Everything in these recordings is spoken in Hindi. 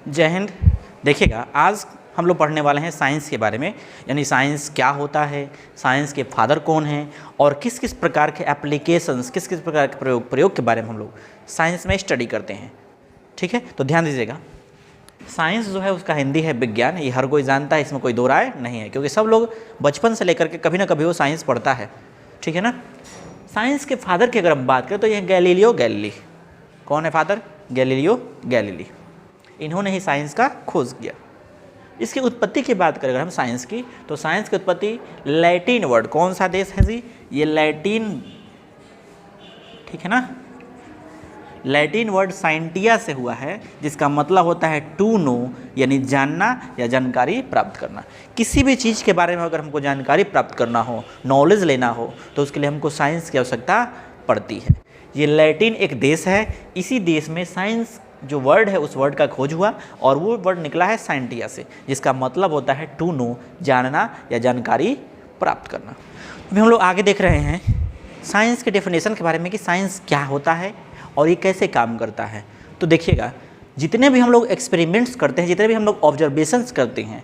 जय हिंद। देखिएगा, आज हम लोग पढ़ने वाले हैं साइंस के बारे में, यानी साइंस क्या होता है, साइंस के फादर कौन हैं और किस किस प्रकार के एप्लीकेशंस, किस किस प्रकार के प्रयोग के बारे में हम लोग साइंस में स्टडी करते हैं। ठीक है, तो ध्यान दीजिएगा। साइंस जो है उसका हिंदी है विज्ञान, ये हर कोई जानता है, इसमें कोई दो राय नहीं है, क्योंकि सब लोग बचपन से लेकर के कभी ना कभी वो साइंस पढ़ता है। ठीक है ना। साइंस के फादर की अगर हम बात करें तो ये गैलीलियो गैलीली। कौन है फादर? Galileo Galilei. इन्होंने ही साइंस का खोज किया। इसकी उत्पत्ति की बात करें अगर हम साइंस की, तो साइंस की उत्पत्ति लैटिन वर्ड, कौन सा देश है जी? ये लैटिन, ठीक है ना, लैटिन वर्ड साइंटिया से हुआ है, जिसका मतलब होता है टू नो, यानी जानना या जानकारी प्राप्त करना। किसी भी चीज़ के बारे में अगर हमको जानकारी प्राप्त करना हो, नॉलेज लेना हो, तो उसके लिए हमको साइंस की आवश्यकता पड़ती है। ये लैटिन एक देश है, इसी देश में साइंस जो वर्ड है उस वर्ड का खोज हुआ और वो वर्ड निकला है साइंटिया से, जिसका मतलब होता है टू नो, जानना या जानकारी प्राप्त करना। अभी हम लोग आगे देख रहे हैं साइंस के डेफिनेशन के बारे में कि साइंस क्या होता है और ये कैसे काम करता है। तो देखिएगा, जितने भी हम लोग एक्सपेरिमेंट्स करते हैं, जितने भी हम लोग ऑब्जर्वेशंस करते हैं,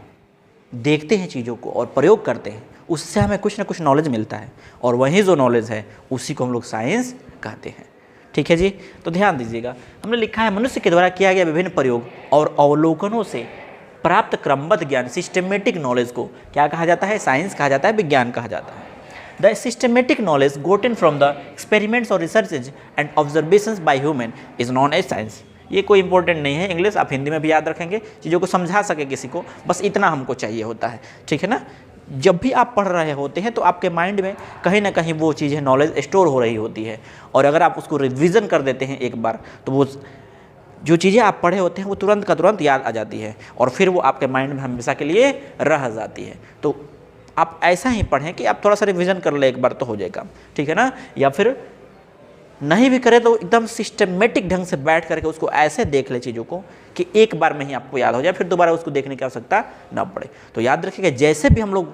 देखते हैं चीज़ों को और प्रयोग करते हैं, उससे हमें कुछ ना कुछ नॉलेज मिलता है और वही जो नॉलेज है उसी को हम लोग साइंस कहते हैं। ठीक है जी। तो ध्यान दीजिएगा, हमने लिखा है मनुष्य के द्वारा किया गया विभिन्न प्रयोग और अवलोकनों से प्राप्त क्रमबद्ध ज्ञान, सिस्टमेटिक नॉलेज को क्या कहा जाता है? साइंस कहा जाता है, विज्ञान कहा जाता है। The systematic knowledge gotten from the experiments और researches and observations by human is known as science. ये कोई इंपॉर्टेंट नहीं है, इंग्लिश आप हिंदी में भी याद रखेंगे, चीज़ों को समझा सके किसी को, बस इतना हमको चाहिए होता है। ठीक है ना। जब भी आप पढ़ रहे होते हैं तो आपके माइंड में कहीं ना कहीं वो चीज़ें, नॉलेज स्टोर हो रही होती है, और अगर आप उसको रिवीजन कर देते हैं एक बार, तो वो जो चीज़ें आप पढ़े होते हैं वो तुरंत का तुरंत याद आ जाती है और फिर वो आपके माइंड में हमेशा के लिए रह जाती है। तो आप ऐसा ही पढ़ें कि आप थोड़ा सा रिवीजन कर ले एक बार तो हो जाएगा। ठीक है ना। या फिर नहीं भी करें तो एकदम सिस्टमेटिक ढंग से बैठ करके उसको ऐसे देख ले चीज़ों को कि एक बार में ही आपको याद हो जाए, फिर दोबारा उसको देखने की आवश्यकता ना पड़े। तो याद रखिएगा, जैसे भी हम लोग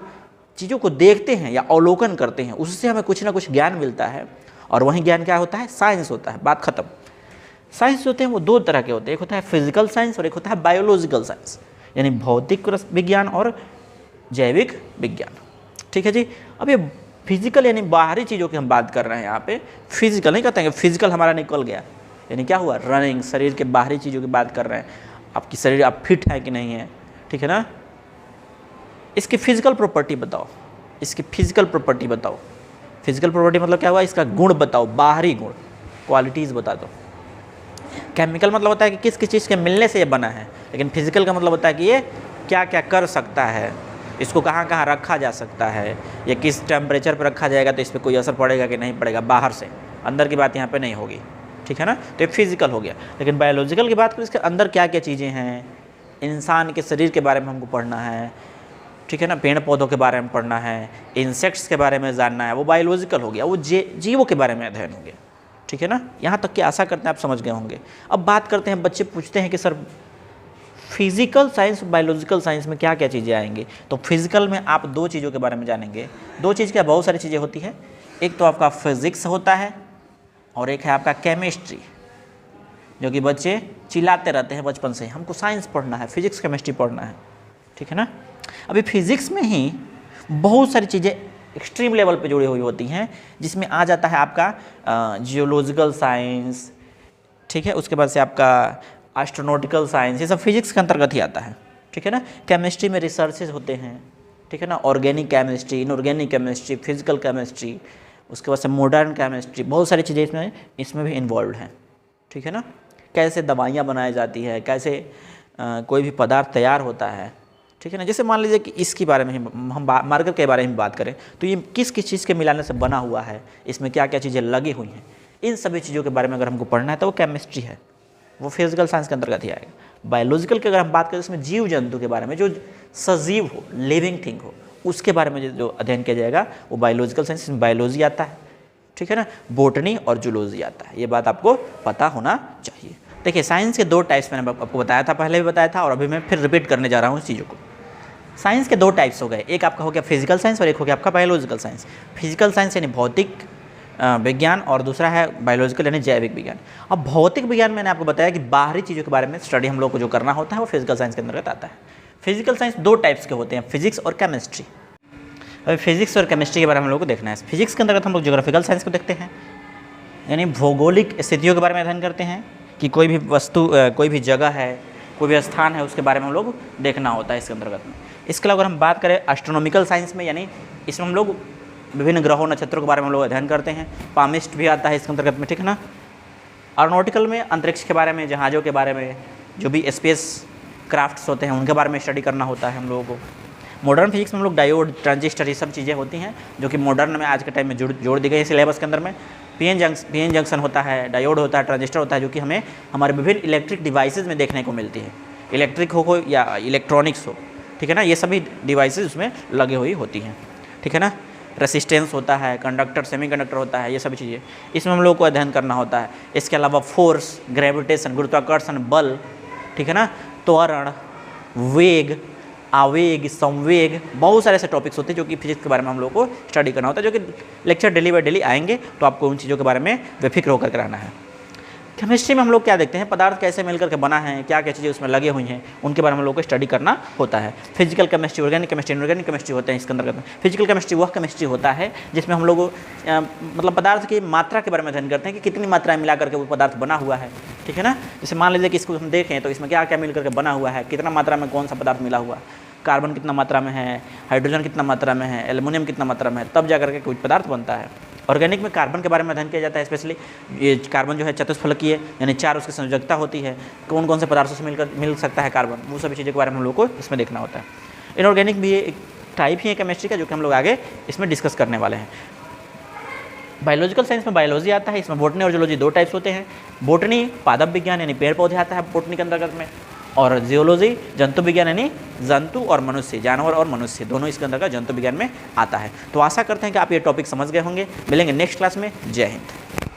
चीज़ों को देखते हैं या अवलोकन करते हैं, उससे हमें कुछ ना कुछ ज्ञान मिलता है और वही ज्ञान क्या होता है? साइंस होता है। बात खत्म। साइंस होते हैं वो दो तरह के होते हैं, एक होता है फिजिकल साइंस और एक होता है बायोलॉजिकल साइंस, यानी भौतिक विज्ञान और जैविक विज्ञान। ठीक है जी। अब ये फिजिकल यानी बाहरी चीज़ों की हम बात कर रहे हैं यहाँ पे। फिजिकल नहीं कहते हैं कि फिजिकल हमारा निकल गया, यानी क्या हुआ? रनिंग, शरीर के बाहरी चीज़ों की बात कर रहे हैं। आपकी शरीर, आप फिट है कि नहीं है, ठीक है ना। इसकी फिजिकल प्रॉपर्टी बताओ, इसकी फिजिकल प्रॉपर्टी बताओ। फिजिकल प्रॉपर्टी मतलब क्या हुआ? इसका गुण बताओ, बाहरी गुण, क्वालिटीज़ बता दो। केमिकल मतलब होता है कि किस किस चीज़ के मिलने से ये बना है, लेकिन फिजिकल का मतलब होता है कि ये क्या क्या कर सकता है, इसको कहाँ कहाँ रखा जा सकता है, या किस टेम्परेचर पर रखा जाएगा तो इस पर कोई असर पड़ेगा कि नहीं पड़ेगा, बाहर से। अंदर की बात यहाँ पे नहीं होगी। ठीक है ना। तो ये फिजिकल हो गया। लेकिन बायोलॉजिकल की बात करें, इसके अंदर क्या क्या चीज़ें हैं, इंसान के शरीर के बारे में हमको पढ़ना है। ठीक है ना। पेड़ पौधों के बारे में पढ़ना है, इंसेक्ट्स के बारे में जानना है, वो बायोलॉजिकल हो गया, वो जीवों के बारे में अध्ययन हो गया। ठीक है ना। यहाँ तक कि आशा करते हैं आप समझ गए होंगे। अब बात करते हैं, बच्चे पूछते हैं कि सर फिजिकल साइंस और बायोलॉजिकल साइंस में क्या क्या चीज़ें आएंगी? तो फिजिकल में आप दो चीज़ों के बारे में जानेंगे। दो चीज़ क्या, बहुत सारी चीज़ें होती है। एक तो आपका फिजिक्स होता है और एक है आपका केमिस्ट्री, जो कि बच्चे चिल्लाते रहते हैं बचपन से, हमको साइंस पढ़ना है, फिजिक्स केमिस्ट्री पढ़ना है। ठीक है ना। अभी फिजिक्स में ही बहुत सारी चीज़ें एक्सट्रीम लेवल पे जुड़ी हुई होती हैं, जिसमें आ जाता है आपका जियोलॉजिकल साइंस। ठीक है। उसके बाद से आपका एस्ट्रोनॉटिकल साइंस, ये सब फिजिक्स के अंतर्गत ही आता है। ठीक है ना। केमिस्ट्री में रिसर्चेज होते हैं। ठीक है ना। Organic chemistry, inorganic chemistry, physical chemistry, उसके बाद से मॉडर्न केमिस्ट्री, बहुत सारी चीज़ें इसमें भी इन्वॉल्व हैं। ठीक है ना। कैसे दवाइयाँ बनाई जाती है, कैसे कोई भी पदार्थ तैयार होता है। ठीक है ना। जैसे मान लीजिए कि इसके बारे में हम मार्कर के बारे में बात करें, तो ये किस किस चीज़ के मिलाने से बना हुआ है, इसमें क्या क्या चीज़ें लगी हुई हैं, इन सभी चीज़ों के बारे में अगर हमको पढ़ना है तो वो केमिस्ट्री है, वो फिजिकल साइंस के अंतर्गत ही आएगा। बायोलॉजिकल की अगर हम बात करें, इसमें जीव जंतु के बारे में, जो सजीव हो, लिविंग थिंग हो, उसके बारे में जो अध्ययन किया जाएगा वो बायोलॉजिकल साइंस, इसमें बायोलॉजी आता है। ठीक है ना। बोटनी और जूलॉजी आता है, ये बात आपको पता होना चाहिए। देखिए, साइंस के दो टाइप्स मैंने आपको बताया था, पहले भी बताया था और अभी मैं फिर रिपीट करने जा रहा हूँ इस चीज़ों को। साइंस के दो टाइप्स हो गए, एक आपका हो गया फिजिकल साइंस और एक हो गया आपका बायोलॉजिकल साइंस। फिजिकल साइंस यानी भौतिक विज्ञान और दूसरा है बायोलॉजिकल यानी जैविक विज्ञान। अब भौतिक विज्ञान मैंने आपको बताया कि बाहरी चीज़ों के बारे में स्टडी हम लोग को जो करना होता है वो फिजिकल साइंस के अंतर्गत आता है। फिजिकल साइंस दो टाइप्स के होते हैं, फिजिक्स और केमिस्ट्री। अभी फिजिक्स और केमिस्ट्री के बारे में हम लोग को देखना है। फिजिक्स के अंतर्गत हम लोग ज्योग्राफिकल साइंस को देखते हैं, यानी भौगोलिक स्थितियों के बारे में अध्ययन करते हैं कि कोई भी वस्तु कोई भी जगह है, कोई भी स्थान है, उसके बारे में हम लोग देखना होता है इसके अंतर्गत में। इसके अलावा अगर हम बात करें एस्ट्रोनॉमिकल साइंस में, यानी इसमें हम लोग विभिन्न ग्रहों नक्षत्रों के बारे में हम लोग अध्ययन करते हैं। पामिस्ट भी आता है इसके अंतर्गत में, ठीक है ना। एरोनॉटिकल में अंतरिक्ष के बारे में, जहाज़ों के बारे में, जो भी स्पेस क्राफ्ट्स होते हैं उनके बारे में स्टडी करना होता है हम लोगों को। मॉडर्न फिजिक्स में हम लोग डायोड, ट्रांजिस्टर, ये सब चीज़ें होती हैं जो कि मॉडर्न में आज के टाइम में जोड़ दी गई है सिलेबस के अंदर में। पीएन जंक्शन होता है, डायोड होता है, ट्रांजिस्टर होता है, जो कि हमें हमारे विभिन्न इलेक्ट्रिक डिवाइसेज में देखने को मिलती है। इलेक्ट्रिक हो या इलेक्ट्रॉनिक्स हो, ठीक है ना, ये सभी डिवाइसेज उसमें लगे हुई होती हैं, ठीक है ना। रेसिस्टेंस होता है, कंडक्टर, सेमीकंडक्टर होता है, ये सभी चीज़ें इसमें हम लोग को अध्ययन करना होता है। इसके अलावा फोर्स, ग्रेविटेशन, गुरुत्वाकर्षण बल, ठीक है ना, त्वरण, वेग, आवेग, संवेग, बहुत सारे ऐसे टॉपिक्स होते हैं जो कि फिजिक्स के बारे में हम लोग को स्टडी करना होता है, जो कि लेक्चर डेली बाय डेली आएंगे, तो आपको उन चीज़ों के बारे में बेफिक्र होकर कराना है। केमिस्ट्री में हम लोग क्या देखते हैं, पदार्थ कैसे मिलकर के बना है, क्या क्या चीज़ें उसमें लगे हुई हैं, उनके बारे में हम लोग को स्टडी करना होता है। Physical chemistry, organic chemistry, inorganic chemistry होते हैं इसके अंतर्गत में। फिजिकल केमिस्ट्री वह केमिस्ट्री होता है जिसमें हम लोग मतलब पदार्थ की मात्रा के बारे में अध्ययन करते हैं कि कितनी मात्रा मिला करके वो पदार्थ बना हुआ है, ठीक है ना। जैसे मान लीजिए कि इसको हम देखें तो इसमें क्या क्या मिल करके बना हुआ है, कितना मात्रा में कौन सा पदार्थ मिला हुआ, कार्बन कितना मात्रा में है, हाइड्रोजन कितना मात्रा में है, एल्युमिनियम कितना मात्रा में है, तब जा करके कोई पदार्थ बनता है। ऑर्गेनिक में कार्बन के बारे में अध्ययन किया जाता है, स्पेशली ये कार्बन जो है चतुष्फलकीय यानी 4 उसकी संयोजकता होती है, कौन कौन से पदार्थों से मिल सकता है कार्बन, वो सभी चीज़ों के बारे में हम लोग को इसमें देखना होता है। इनऑर्गेनिक भी एक टाइप ही है केमिस्ट्री का, जो कि हम लोग आगे इसमें डिस्कस करने वाले हैं। बायोलॉजिकल साइंस में बायोलॉजी आता है, इसमें बोटनी और जूलॉजी दो टाइप्स होते हैं। बोटनी पादप विज्ञान यानी पेड़ पौधे आता है बोटनी के अंतर्गत में, और जियोलॉजी जंतु विज्ञान यानी जंतु और मनुष्य, जानवर और मनुष्य दोनों इसके अंतर्गत जंतु विज्ञान में आता है। तो आशा करते हैं कि आप ये टॉपिक समझ गए होंगे। मिलेंगे नेक्स्ट क्लास में। जय हिंद।